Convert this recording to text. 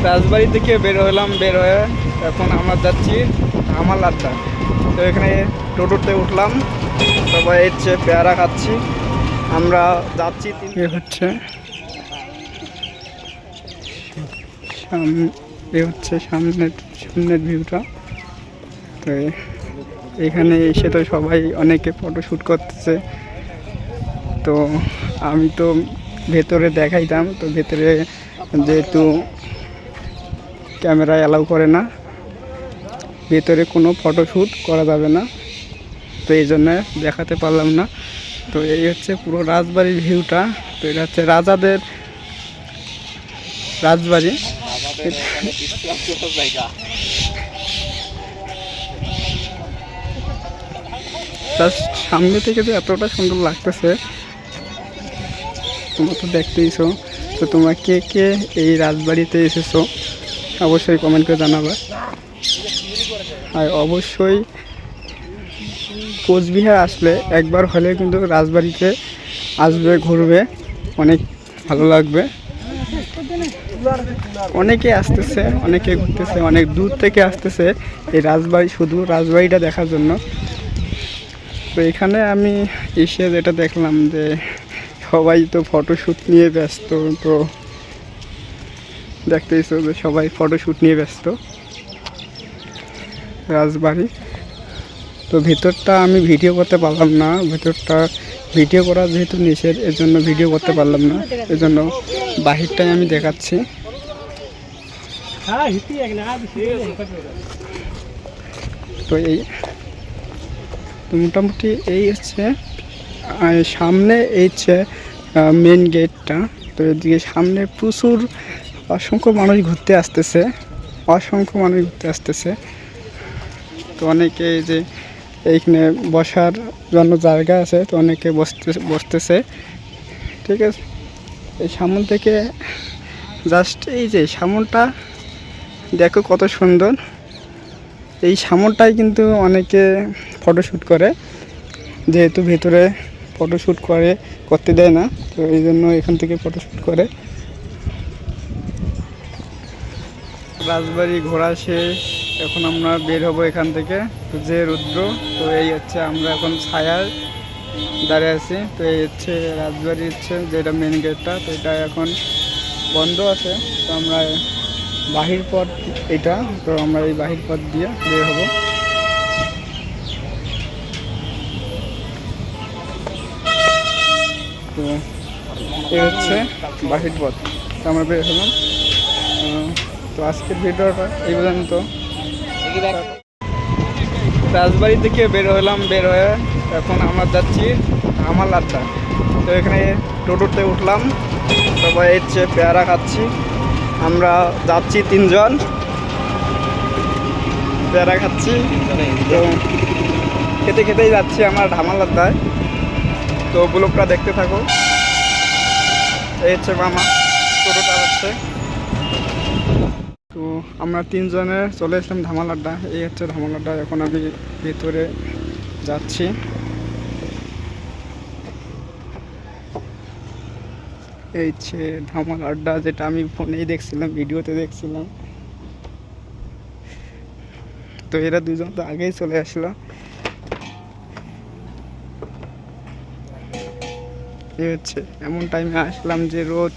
রাজবাড়ি থেকে বের হয়ে এখন আমরা যাচ্ছি ধামাল আড্ডা। তো এখানে টোটোতে উঠলাম, সবাই হচ্ছে পেয়ারা খাচ্ছি, আমরা যাচ্ছি। এ হচ্ছে সামনের ভিউটা। তো এখানে এসে তো সবাই অনেকে ফটোশ্যুট করতেছে। তো আমি তো ভেতরে দেখাইতাম, তো ভেতরে যেহেতু ক্যামেরা অ্যালাউ করে না, ভেতরে কোনো ফটোশ্যুট করা যাবে না, তো এই জন্য দেখাতে পারলাম না। তো এই হচ্ছে পুরো রাজবাড়ির ভিউটা। তো এটা হচ্ছে রাজাদের রাজবাড়ি। তার সামনে থেকে যে এতটা সুন্দর লাগতেছে, তোমরা তো দেখতেইছো। তো তোমরা কে কে এই রাজবাড়িতে এসেছো অবশ্যই কমেন্ট করে জানাবে। আর অবশ্যই কোচবিহার আসলে একবার হলে কিন্তু রাজবাড়িতে আসবে, ঘুরবে, অনেক ভালো লাগবে। অনেকে আসতেছে, অনেকে ঘুরতেছে, অনেক দূর থেকে আসতেছে এই রাজবাড়ি, শুধু রাজবাড়িটা দেখার জন্য। তো এখানে আমি এসে যেটা দেখলাম যে সবাই তো ফটোশ্যুট নিয়ে ব্যস্ত। তো দেখতেইছো যে সবাই ফটোশ্যুট নিয়ে ব্যস্ত রাজবাড়ি। তো ভেতরটা আমি ভিডিও করতে পারলাম না, ভেতরটা ভিডিও করা যেহেতু নিষেধ, এর জন্য ভিডিও করতে পারলাম না, এজন্য বাহিরটাই আমি দেখাচ্ছি। তো এই তো মোটামুটি এই হচ্ছে সামনে এই হচ্ছে মেন গেটটা। তো এদিকে সামনে প্রচুর অসংখ্য মানুষ ঘুরতে আসতেছে। তো অনেকে এই যে এইখানে বসার জন্য জায়গা আছে, তো অনেকে বসতেছে। ঠিক আছে, এই সামন থেকে জাস্ট এই যে সামনটা দেখো কত সুন্দর। এই সামনটাই কিন্তু অনেকে ফটোশ্যুট করে, যেহেতু ভেতরে ফটোশ্যুট করতে দেয় না, তো এই জন্য এখান থেকে ফটোশ্যুট করে। রাজবাড়ি ঘোরা শেষ, এখন আমরা বের হবো এখান থেকে। তো যে রুদ্র, তো এই হচ্ছে আমরা এখন ছায়ার দাঁড়িয়ে আছি। তো এই হচ্ছে রাজবাড়ি, হচ্ছে যেটা মেন গেটটা, তো এটা এখন বন্ধ আছে। তো আমরা বাহির পথ এটা, তো আমরা এই বাহির পথ দিয়ে বের হব। তো এই হচ্ছে বাহির পথ, তো আমরা বের হলাম। তো আজকের ভিডিওটা এই পর্যন্ত। রাজবাড়ি থেকে বের হয়ে এখন আমরা যাচ্ছি ধামাল আড্ডা। তো এখানে টোটোতে উঠলাম, সবাই হচ্ছে পেয়ারা খাচ্ছি, আমরা যাচ্ছি 3 জন পেয়ারা খাচ্ছি। তো খেতেই যাচ্ছি আমরা ধামাল আড্ডায়। তো ব্লগটা দেখতে থাকো। এই হচ্ছে মামা টোটো চালাচ্ছে। তো আমরা 3 জনে চলে এসলাম ধামাল আড্ডা। এই হচ্ছে ধামাল আড্ডা, এখন আমি ভেতরে যাচ্ছি। এই হচ্ছে ধামাল আড্ডা, যেটা আমি ফোনেই দেখছিলাম, ভিডিওতে দেখছিলাম। তো এরা দুজন তো আগেই চলে আসলো। এই হচ্ছে এমন টাইমে আসলাম যে রোদ